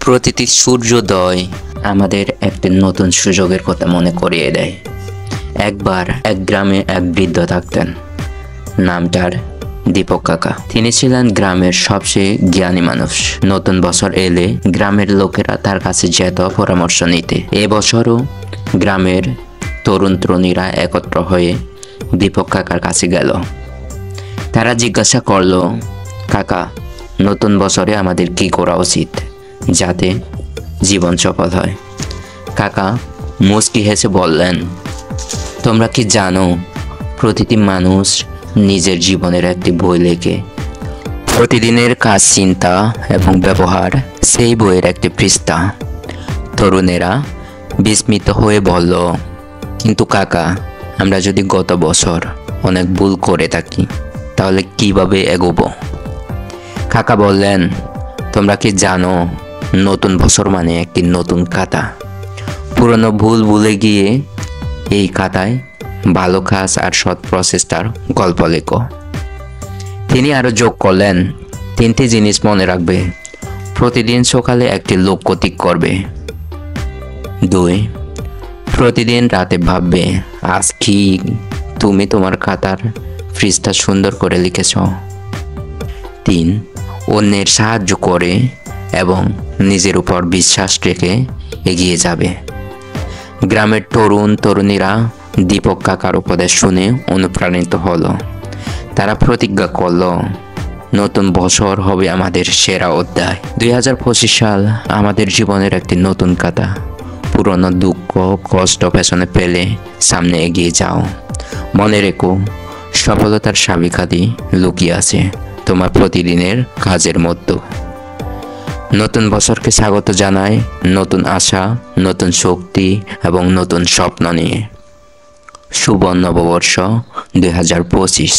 প্রতিটি সূর্যোদয় আমাদের একটি নতুন সুযোগের কথা মনে করিয়ে দেয়। একবার এক গ্রামে এক বৃদ্ধ থাকতেন। নাম তার দীপক কাকা। তিনি ছিলেন গ্রামের সবচেয়ে জ্ঞানী মানুষ। নতুন বছর এলে গ্রামের লোকেরা তার কাছে যেত পরামর্শ নিতে। এবছরও গ্রামের তরুণ তরুণীরা একত্র হয়ে দীপক কাকার কাছে গেল। তারা জিজ্ঞাসা করল, কাকা, নতুন বছরে আমাদের কি করা উচিত যাতে জীবন সফল হয়? কাকা মুচকি হেসে বললেন, তোমরা কি জানো, প্রতিটি মানুষ নিজের জীবনের একটি বই লেখে। প্রতিদিনের কাজ, চিন্তা এবং ব্যবহার সেই বইয়ের একটি পৃষ্ঠা। তরুণেরা বিস্মিত হয়ে বলল, কিন্তু কাকা, আমরা যদি গত বছর অনেক ভুল করে থাকি তাহলে কিভাবে এগোবো? কাকা বললেন, তোমরা কি জানো, নতুন বছর মানে একটি নতুন খাতা। পুরনো ভুল ভুলে গিয়ে এই খাতায় ভালো কাজ আর সৎ প্রচেষ্টার গল্প লেখো। তিনি আরো যোগ করলেন, তিনটি জিনিস মনে রাখবে। প্রতিদিন সকালে একটি লক্ষ্য ঠিক করবে। 2, প্রতিদিন রাতে ভাববে আজ কি তুমি তোমার খাতার পৃষ্ঠা সুন্দর করে লিখেছ। 3, অন্যের সাহায্য করে এবং নিজের উপর বিশ্বাস রেখে এগিয়ে যাবে। গ্রামের তরুণ তরুণীরা দীপক কাকার উপদেশ শুনে অনুপ্রাণিত হলো। তারা প্রতিজ্ঞা করল, নতুন বছর হবে আমাদের সেরা অধ্যায়। 2025 সাল আমাদের জীবনের একটি নতুন খাতা। পুরনো দুঃখ কষ্ট পেছনে ফেলে সামনে এগিয়ে যাও। মনে রেখো, সফলতার চাবিকাঠি লুকিয়ে আছে তোমার প্রতিদিনের কাজের মধ্যে। নতুন বছরকে স্বাগত জানাই নতুন আশা, নতুন শক্তি এবং নতুন স্বপ্ন নিয়ে। শুভ নববর্ষ 2025।